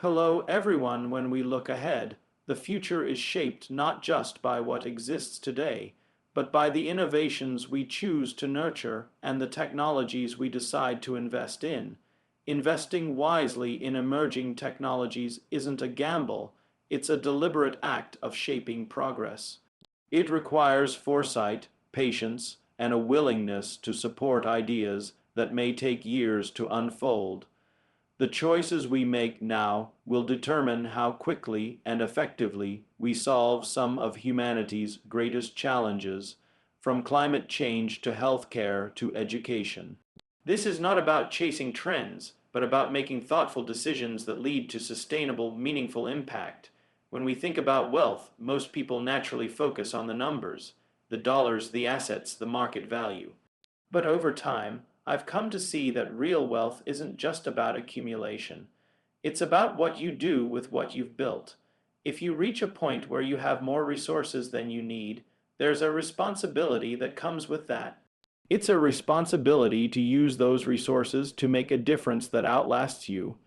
Hello, everyone. When we look ahead, the future is shaped not just by what exists today, but by the innovations we choose to nurture and the technologies we decide to invest in. Investing wisely in emerging technologies isn't a gamble, it's a deliberate act of shaping progress. It requires foresight, patience, and a willingness to support ideas that may take years to unfold. The choices we make now will determine how quickly and effectively we solve some of humanity's greatest challenges, from climate change to healthcare to education. This is not about chasing trends, but about making thoughtful decisions that lead to sustainable, meaningful impact. When we think about wealth, most people naturally focus on the numbers, the dollars, the assets, the market value. But over time, I've come to see that real wealth isn't just about accumulation. It's about what you do with what you've built. If you reach a point where you have more resources than you need, there's a responsibility that comes with that. It's a responsibility to use those resources to make a difference that outlasts you.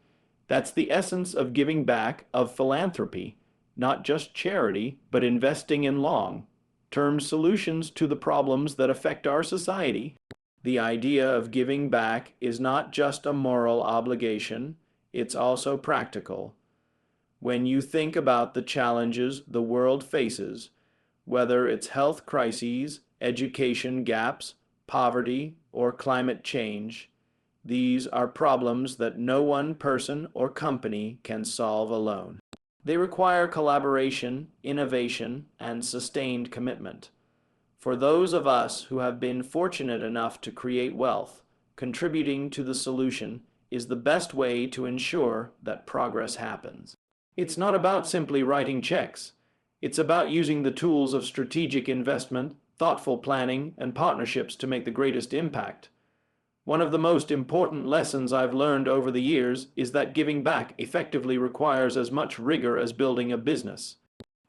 That's the essence of giving back, of philanthropy, not just charity, but investing in long-term solutions to the problems that affect our society. The idea of giving back is not just a moral obligation, it's also practical. When you think about the challenges the world faces, whether it's health crises, education gaps, poverty, or climate change, these are problems that no one person or company can solve alone. They require collaboration, innovation, and sustained commitment. For those of us who have been fortunate enough to create wealth, contributing to the solution is the best way to ensure that progress happens. It's not about simply writing checks. It's about using the tools of strategic investment, thoughtful planning, and partnerships to make the greatest impact. One of the most important lessons I've learned over the years is that giving back effectively requires as much rigor as building a business.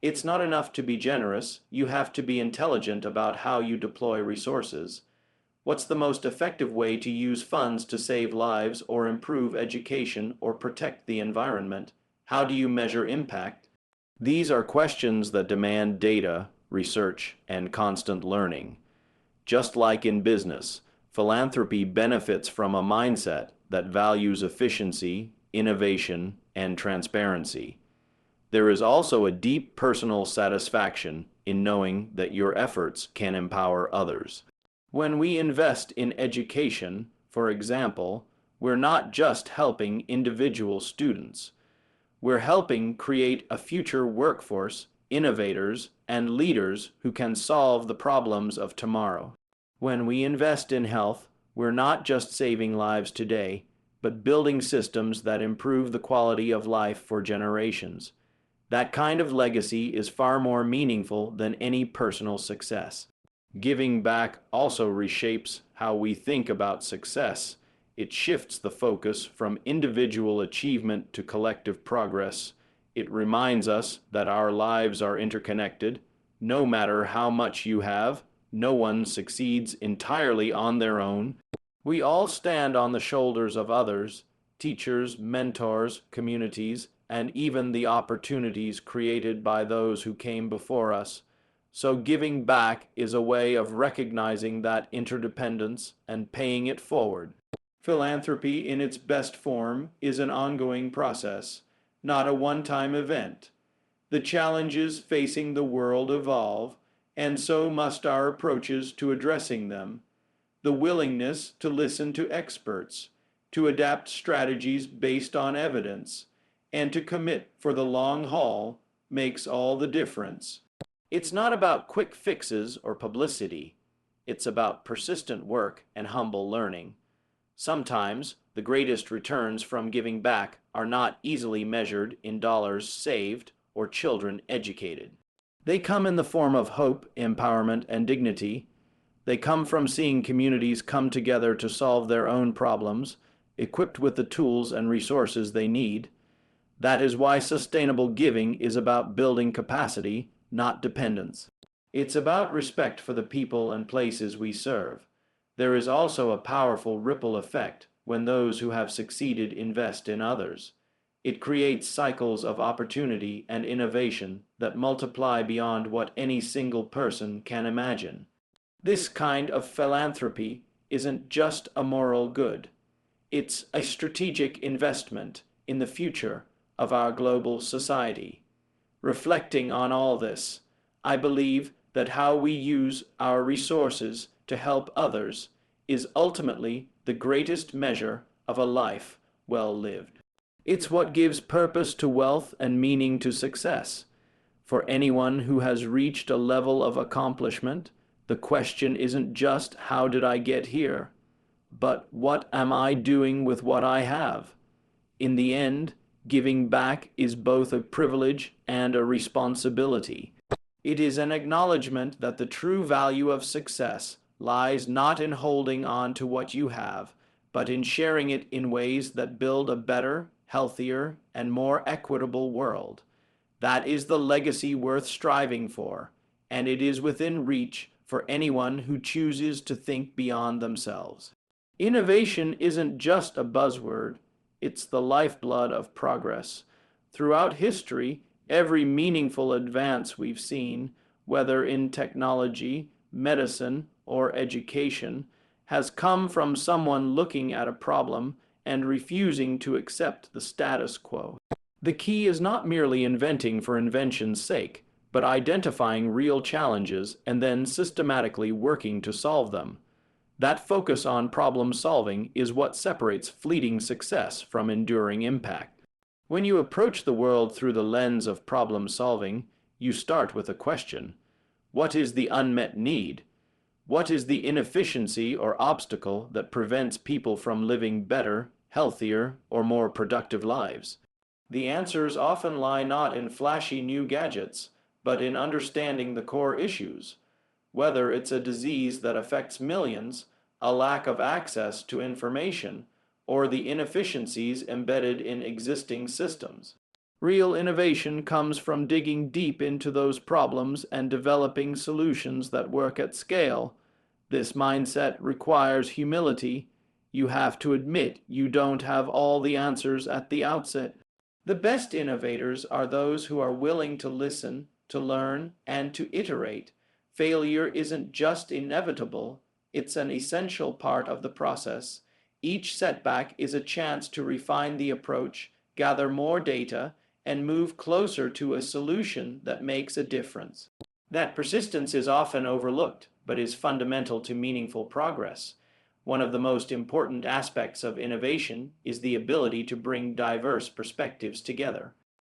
It's not enough to be generous, you have to be intelligent about how you deploy resources. What's the most effective way to use funds to save lives or improve education or protect the environment? How do you measure impact? These are questions that demand data, research, and constant learning. Just like in business, philanthropy benefits from a mindset that values efficiency, innovation, and transparency. There is also a deep personal satisfaction in knowing that your efforts can empower others. When we invest in education, for example, we're not just helping individual students. We're helping create a future workforce, innovators, and leaders who can solve the problems of tomorrow. When we invest in health, we're not just saving lives today, but building systems that improve the quality of life for generations. That kind of legacy is far more meaningful than any personal success. Giving back also reshapes how we think about success. It shifts the focus from individual achievement to collective progress. It reminds us that our lives are interconnected. No matter how much you have, no one succeeds entirely on their own. We all stand on the shoulders of others, teachers, mentors, communities, and even the opportunities created by those who came before us. So giving back is a way of recognizing that interdependence and paying it forward. Philanthropy in its best form is an ongoing process, not a one-time event. The challenges facing the world evolve, and so must our approaches to addressing them. The willingness to listen to experts, to adapt strategies based on evidence, and to commit for the long haul makes all the difference. It's not about quick fixes or publicity. It's about persistent work and humble learning. Sometimes the greatest returns from giving back are not easily measured in dollars saved or children educated. They come in the form of hope, empowerment, and dignity. They come from seeing communities come together to solve their own problems, equipped with the tools and resources they need. That is why sustainable giving is about building capacity, not dependence. It's about respect for the people and places we serve. There is also a powerful ripple effect when those who have succeeded invest in others. It creates cycles of opportunity and innovation that multiply beyond what any single person can imagine. This kind of philanthropy isn't just a moral good, it's a strategic investment in the future of our global society. Reflecting on all this, I believe that how we use our resources to help others is ultimately the greatest measure of a life well lived. It's what gives purpose to wealth and meaning to success. For anyone who has reached a level of accomplishment, the question isn't just how did I get here, but what am I doing with what I have? In the end, giving back is both a privilege and a responsibility. It is an acknowledgement that the true value of success lies not in holding on to what you have, but in sharing it in ways that build a better, healthier, and more equitable world. That is the legacy worth striving for, and it is within reach for anyone who chooses to think beyond themselves. Innovation isn't just a buzzword, it's the lifeblood of progress. Throughout history, every meaningful advance we've seen, whether in technology, medicine, or education, has come from someone looking at a problem and refusing to accept the status quo. The key is not merely inventing for invention's sake, but identifying real challenges and then systematically working to solve them. That focus on problem solving is what separates fleeting success from enduring impact. When you approach the world through the lens of problem solving, you start with a question. What is the unmet need? What is the inefficiency or obstacle that prevents people from living better, healthier, or more productive lives? The answers often lie not in flashy new gadgets, but in understanding the core issues. Whether it's a disease that affects millions, a lack of access to information, or the inefficiencies embedded in existing systems. Real innovation comes from digging deep into those problems and developing solutions that work at scale. This mindset requires humility. You have to admit you don't have all the answers at the outset. The best innovators are those who are willing to listen, to learn, and to iterate. Failure isn't just inevitable, it's an essential part of the process. Each setback is a chance to refine the approach, gather more data, and move closer to a solution that makes a difference. That persistence is often overlooked, but is fundamental to meaningful progress. One of the most important aspects of innovation is the ability to bring diverse perspectives together.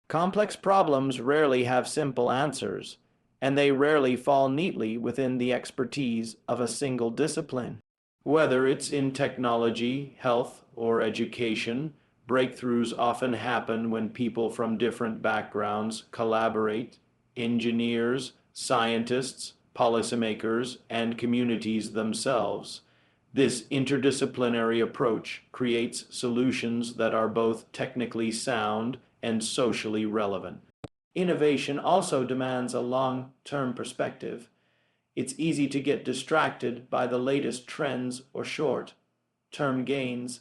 Complex problems rarely have simple answers, and they rarely fall neatly within the expertise of a single discipline. Whether it's in technology, health, or education, breakthroughs often happen when people from different backgrounds collaborate. Engineers, scientists, policymakers, and communities themselves. This interdisciplinary approach creates solutions that are both technically sound and socially relevant. Innovation also demands a long-term perspective. It's easy to get distracted by the latest trends or short-term gains,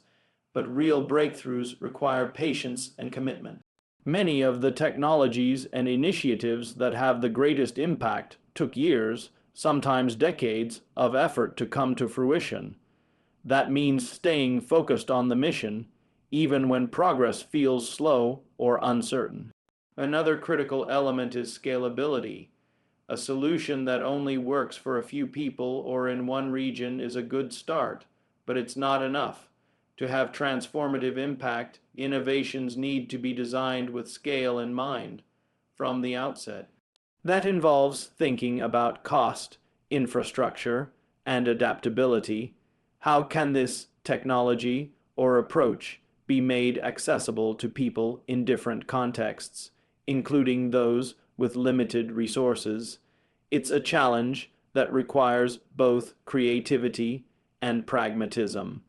but real breakthroughs require patience and commitment. Many of the technologies and initiatives that have the greatest impact took years, sometimes decades, of effort to come to fruition. That means staying focused on the mission, even when progress feels slow or uncertain. Another critical element is scalability. A solution that only works for a few people or in one region is a good start, but it's not enough. To have transformative impact, innovations need to be designed with scale in mind from the outset. That involves thinking about cost, infrastructure, and adaptability. How can this technology or approach be made accessible to people in different contexts, including those with limited resources? It's a challenge that requires both creativity and pragmatism.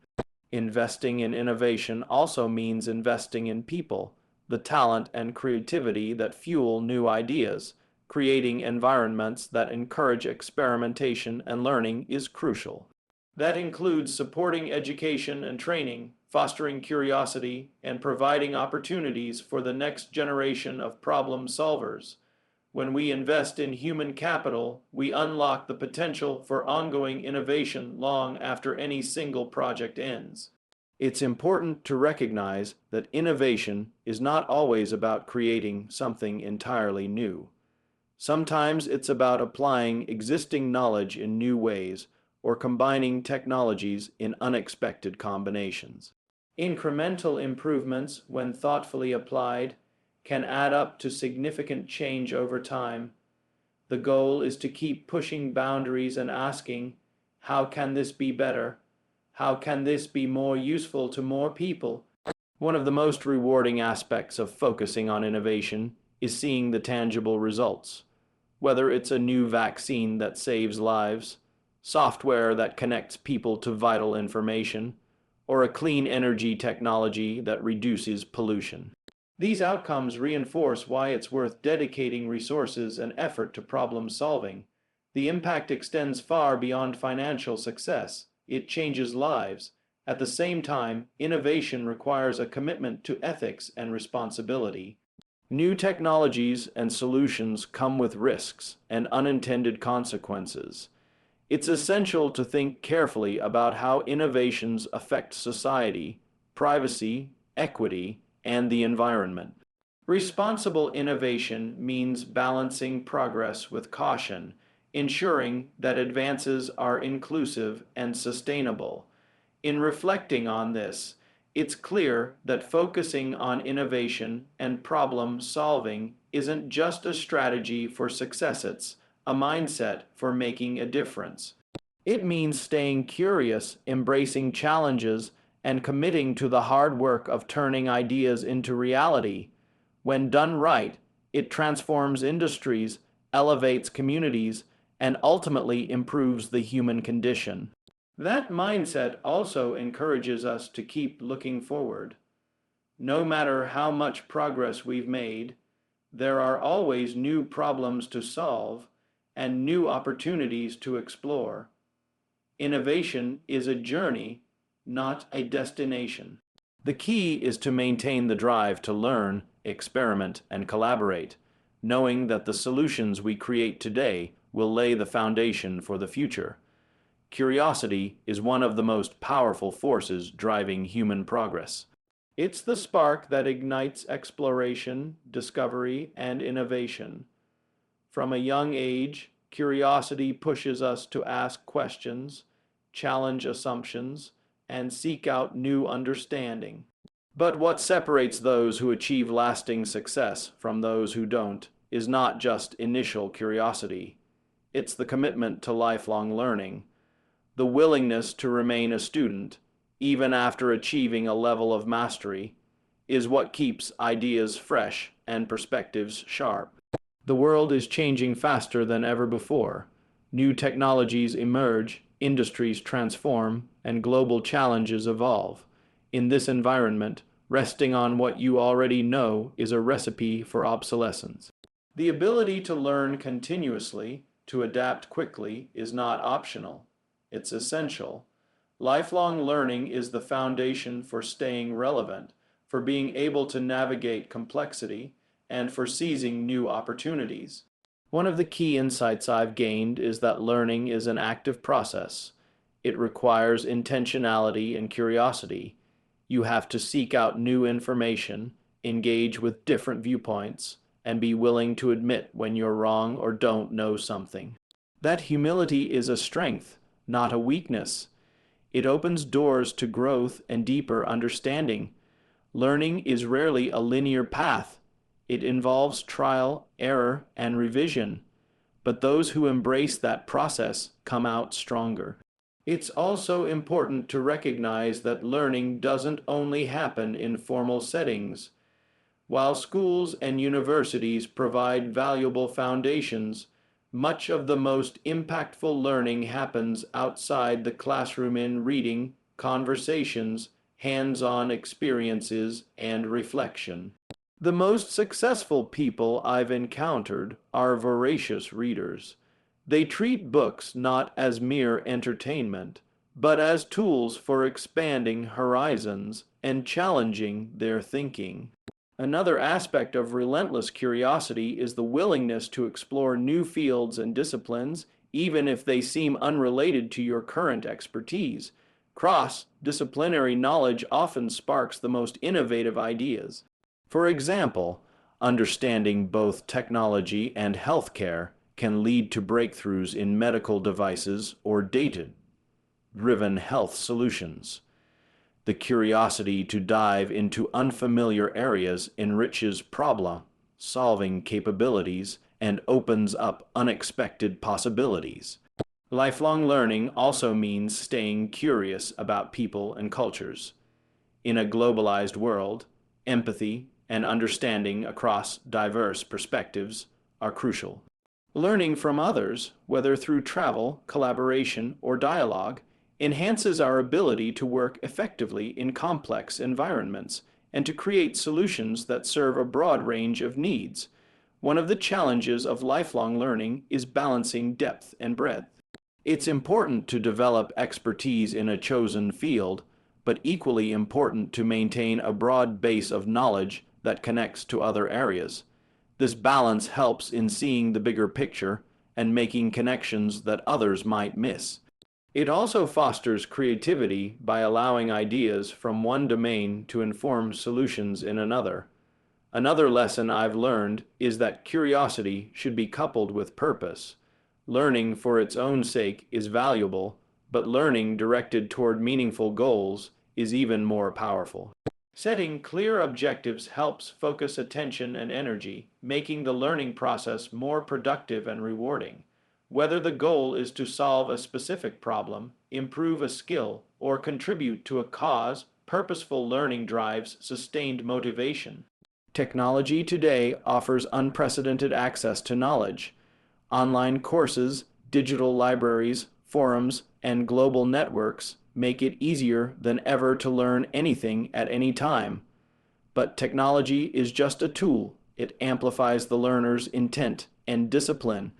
Investing in innovation also means investing in people, the talent and creativity that fuel new ideas. Creating environments that encourage experimentation and learning is crucial. That includes supporting education and training, fostering curiosity and providing opportunities for the next generation of problem solvers. When we invest in human capital, we unlock the potential for ongoing innovation long after any single project ends. It's important to recognize that innovation is not always about creating something entirely new. Sometimes it's about applying existing knowledge in new ways or combining technologies in unexpected combinations. Incremental improvements, when thoughtfully applied, can add up to significant change over time. The goal is to keep pushing boundaries and asking, how can this be better? How can this be more useful to more people? One of the most rewarding aspects of focusing on innovation is seeing the tangible results. Whether it's a new vaccine that saves lives, software that connects people to vital information, or a clean energy technology that reduces pollution. These outcomes reinforce why it's worth dedicating resources and effort to problem solving. The impact extends far beyond financial success. It changes lives. At the same time, innovation requires a commitment to ethics and responsibility. New technologies and solutions come with risks and unintended consequences. It's essential to think carefully about how innovations affect society, privacy, equity, and the environment. Responsible innovation means balancing progress with caution, ensuring that advances are inclusive and sustainable. In reflecting on this, it's clear that focusing on innovation and problem solving isn't just a strategy for success, it's a mindset for making a difference. It means staying curious, embracing challenges, and committing to the hard work of turning ideas into reality. When done right, it transforms industries, elevates communities, and ultimately improves the human condition. That mindset also encourages us to keep looking forward. No matter how much progress we've made, there are always new problems to solve and new opportunities to explore. Innovation is a journey, not a destination. The key is to maintain the drive to learn, experiment, and collaborate, knowing that the solutions we create today will lay the foundation for the future. Curiosity is one of the most powerful forces driving human progress. It's the spark that ignites exploration, discovery, and innovation. From a young age, curiosity pushes us to ask questions, challenge assumptions, and seek out new understanding. But what separates those who achieve lasting success from those who don't is not just initial curiosity. It's the commitment to lifelong learning, the willingness to remain a student, even after achieving a level of mastery, is what keeps ideas fresh and perspectives sharp. The world is changing faster than ever before. New technologies emerge, industries transform, and global challenges evolve. In this environment, resting on what you already know is a recipe for obsolescence. The ability to learn continuously, to adapt quickly, is not optional. It's essential. Lifelong learning is the foundation for staying relevant, for being able to navigate complexity, and for seizing new opportunities. One of the key insights I've gained is that learning is an active process. It requires intentionality and curiosity. You have to seek out new information, engage with different viewpoints, and be willing to admit when you're wrong or don't know something. That humility is a strength, not a weakness. It opens doors to growth and deeper understanding. Learning is rarely a linear path. It involves trial, error, and revision. But those who embrace that process come out stronger. It's also important to recognize that learning doesn't only happen in formal settings. While schools and universities provide valuable foundations, much of the most impactful learning happens outside the classroom in reading, conversations, hands-on experiences, and reflection. The most successful people I've encountered are voracious readers. They treat books not as mere entertainment, but as tools for expanding horizons and challenging their thinking. Another aspect of relentless curiosity is the willingness to explore new fields and disciplines, even if they seem unrelated to your current expertise. Cross-disciplinary knowledge often sparks the most innovative ideas. For example, understanding both technology and healthcare can lead to breakthroughs in medical devices or data-driven health solutions. The curiosity to dive into unfamiliar areas enriches problem-solving capabilities and opens up unexpected possibilities. Lifelong learning also means staying curious about people and cultures. In a globalized world, empathy and understanding across diverse perspectives are crucial. Learning from others, whether through travel, collaboration, or dialogue, enhances our ability to work effectively in complex environments and to create solutions that serve a broad range of needs. One of the challenges of lifelong learning is balancing depth and breadth. It's important to develop expertise in a chosen field, but equally important to maintain a broad base of knowledge that connects to other areas. This balance helps in seeing the bigger picture and making connections that others might miss. It also fosters creativity by allowing ideas from one domain to inform solutions in another. Another lesson I've learned is that curiosity should be coupled with purpose. Learning for its own sake is valuable, but learning directed toward meaningful goals is even more powerful. Setting clear objectives helps focus attention and energy, making the learning process more productive and rewarding. Whether the goal is to solve a specific problem, improve a skill, or contribute to a cause, purposeful learning drives sustained motivation. Technology today offers unprecedented access to knowledge. Online courses, digital libraries, forums, and global networks make it easier than ever to learn anything at any time. But technology is just a tool. It amplifies the learner's intent and discipline.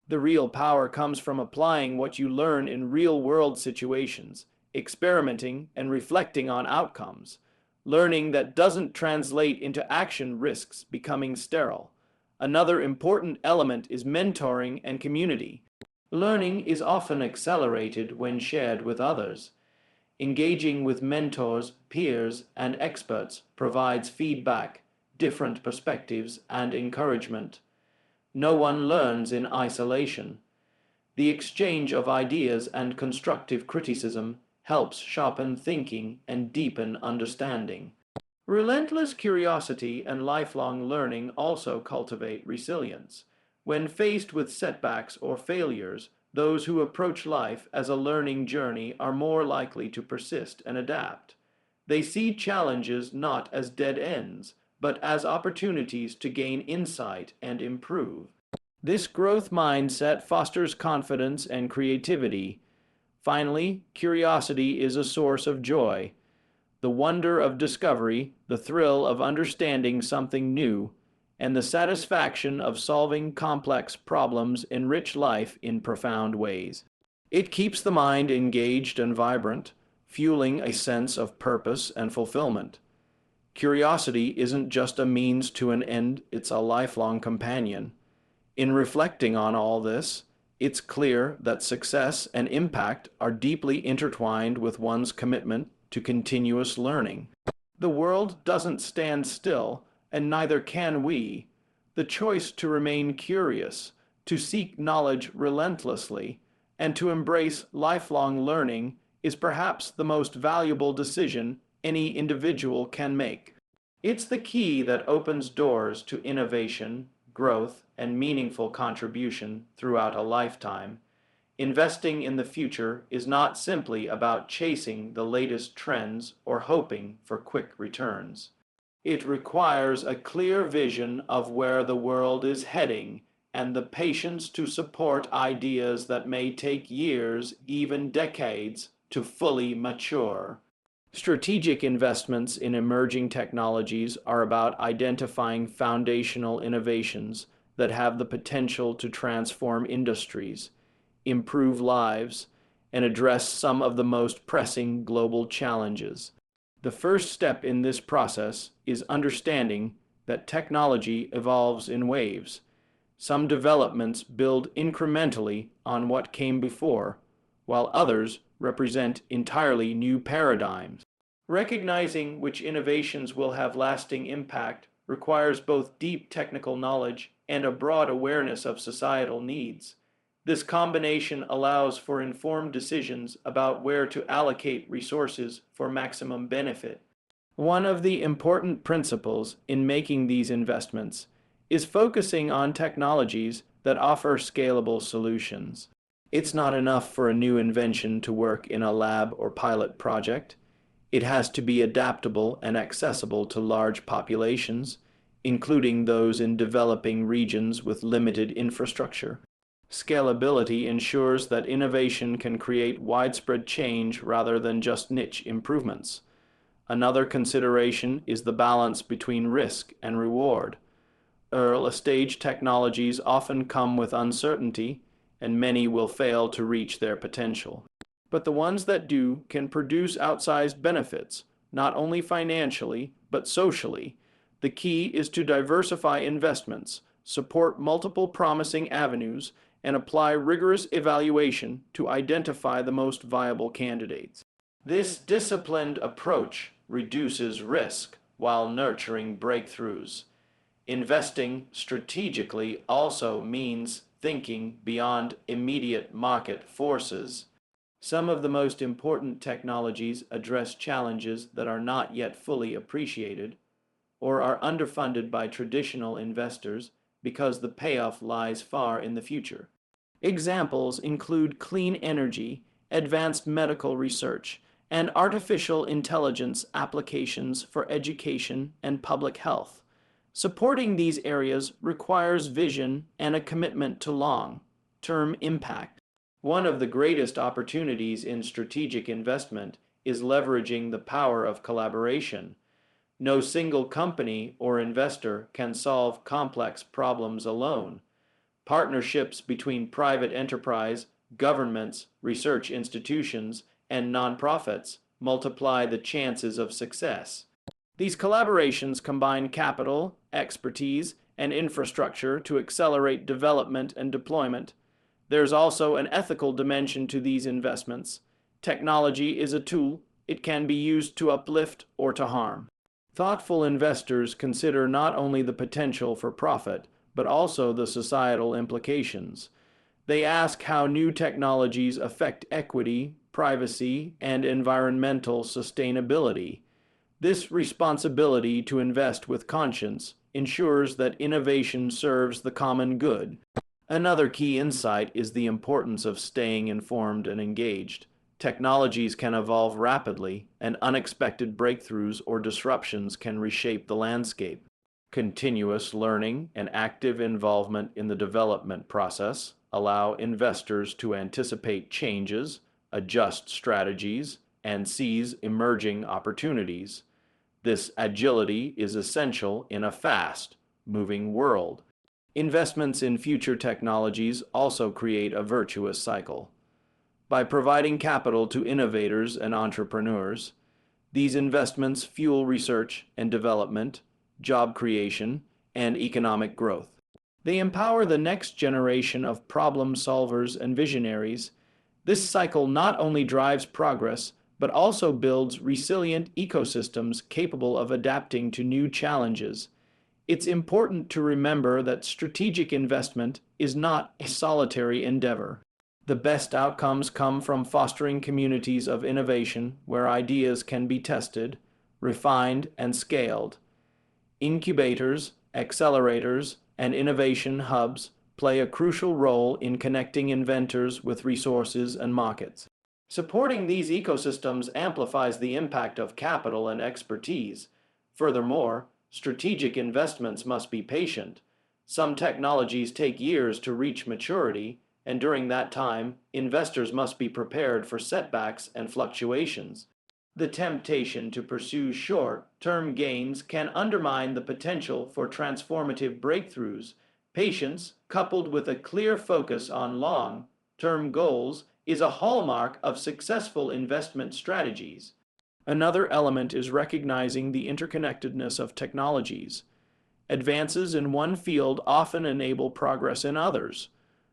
The real power comes from applying what you learn in real-world situations, experimenting and reflecting on outcomes. Learning that doesn't translate into action risks becoming sterile. Another important element is mentoring and community. Learning is often accelerated when shared with others. Engaging with mentors, peers, and experts provides feedback, different perspectives, and encouragement. No one learns in isolation. The exchange of ideas and constructive criticism helps sharpen thinking and deepen understanding. Relentless curiosity and lifelong learning also cultivate resilience. When faced with setbacks or failures, those who approach life as a learning journey are more likely to persist and adapt. They see challenges not as dead ends, but as opportunities to gain insight and improve. This growth mindset fosters confidence and creativity. Finally, curiosity is a source of joy. The wonder of discovery, the thrill of understanding something new, and the satisfaction of solving complex problems enrich life in profound ways. It keeps the mind engaged and vibrant, fueling a sense of purpose and fulfillment. Curiosity isn't just a means to an end, it's a lifelong companion. In reflecting on all this, it's clear that success and impact are deeply intertwined with one's commitment to continuous learning. The world doesn't stand still, and neither can we. The choice to remain curious, to seek knowledge relentlessly, and to embrace lifelong learning is perhaps the most valuable decision any individual can make. It's the key that opens doors to innovation, growth, and meaningful contribution throughout a lifetime. Investing in the future is not simply about chasing the latest trends or hoping for quick returns. It requires a clear vision of where the world is heading and the patience to support ideas that may take years, even decades, to fully mature. Strategic investments in emerging technologies are about identifying foundational innovations that have the potential to transform industries, improve lives, and address some of the most pressing global challenges. The first step in this process is understanding that technology evolves in waves. Some developments build incrementally on what came before, while others represent entirely new paradigms. Recognizing which innovations will have lasting impact requires both deep technical knowledge and a broad awareness of societal needs. This combination allows for informed decisions about where to allocate resources for maximum benefit. One of the important principles in making these investments is focusing on technologies that offer scalable solutions. It's not enough for a new invention to work in a lab or pilot project. It has to be adaptable and accessible to large populations, including those in developing regions with limited infrastructure. Scalability ensures that innovation can create widespread change rather than just niche improvements. Another consideration is the balance between risk and reward. Early-stage technologies often come with uncertainty, and many will fail to reach their potential. But the ones that do can produce outsized benefits, not only financially, but socially. The key is to diversify investments, support multiple promising avenues, and apply rigorous evaluation to identify the most viable candidates. This disciplined approach reduces risk while nurturing breakthroughs. Investing strategically also means thinking beyond immediate market forces. Some of the most important technologies address challenges that are not yet fully appreciated or are underfunded by traditional investors because the payoff lies far in the future. Examples include clean energy, advanced medical research, and artificial intelligence applications for education and public health. Supporting these areas requires vision and a commitment to long-term impact. One of the greatest opportunities in strategic investment is leveraging the power of collaboration. No single company or investor can solve complex problems alone. Partnerships between private enterprise, governments, research institutions, and nonprofits multiply the chances of success. These collaborations combine capital, expertise, and infrastructure to accelerate development and deployment. There's also an ethical dimension to these investments. Technology is a tool. It can be used to uplift or to harm. Thoughtful investors consider not only the potential for profit, but also the societal implications. They ask how new technologies affect equity, privacy, and environmental sustainability. This responsibility to invest with conscience ensures that innovation serves the common good. Another key insight is the importance of staying informed and engaged. Technologies can evolve rapidly, and unexpected breakthroughs or disruptions can reshape the landscape. Continuous learning and active involvement in the development process allow investors to anticipate changes, adjust strategies, and seize emerging opportunities. This agility is essential in a fast-moving world. Investments in future technologies also create a virtuous cycle. By providing capital to innovators and entrepreneurs, these investments fuel research and development, job creation, and economic growth. They empower the next generation of problem solvers and visionaries. This cycle not only drives progress, but also builds resilient ecosystems capable of adapting to new challenges. It's important to remember that strategic investment is not a solitary endeavor. The best outcomes come from fostering communities of innovation where ideas can be tested, refined, and scaled. Incubators, accelerators, and innovation hubs play a crucial role in connecting inventors with resources and markets. Supporting these ecosystems amplifies the impact of capital and expertise. Furthermore, strategic investments must be patient. Some technologies take years to reach maturity, and during that time, investors must be prepared for setbacks and fluctuations. The temptation to pursue short-term gains can undermine the potential for transformative breakthroughs. Patience, coupled with a clear focus on long-term goals, is a hallmark of successful investment strategies. Another element is recognizing the interconnectedness of technologies. Advances in one field often enable progress in others.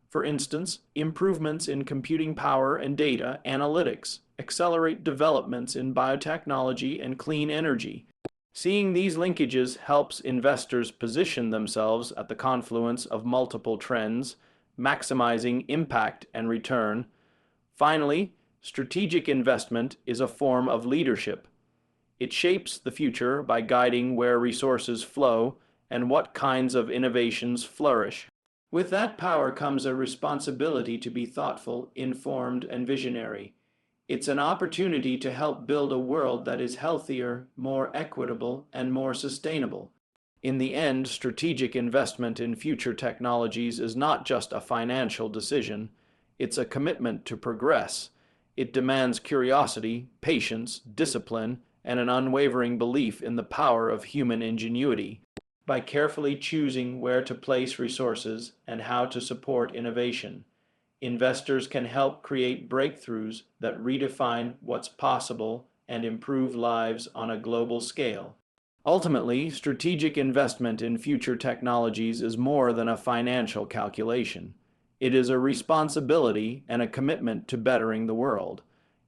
For instance, improvements in computing power and data analytics accelerate developments in biotechnology and clean energy. Seeing these linkages helps investors position themselves at the confluence of multiple trends, maximizing impact and return. Finally, strategic investment is a form of leadership. It shapes the future by guiding where resources flow and what kinds of innovations flourish. With that power comes a responsibility to be thoughtful, informed, and visionary. It's an opportunity to help build a world that is healthier, more equitable, and more sustainable. In the end, strategic investment in future technologies is not just a financial decision, it's a commitment to progress. It demands curiosity, patience, discipline, and an unwavering belief in the power of human ingenuity. By carefully choosing where to place resources and how to support innovation, investors can help create breakthroughs that redefine what's possible and improve lives on a global scale. Ultimately, strategic investment in future technologies is more than a financial calculation. It is a responsibility and a commitment to bettering the world.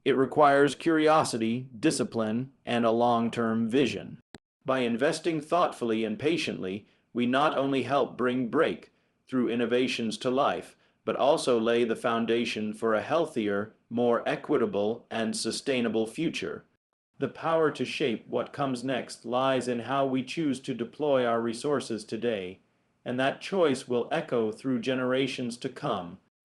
It requires curiosity, discipline, and a long-term vision. By investing thoughtfully and patiently, we not only help bring breakthrough innovations to life, but also lay the foundation for a healthier, more equitable, and sustainable future. The power to shape what comes next lies in how we choose to deploy our resources today, and that choice will echo through generations to come.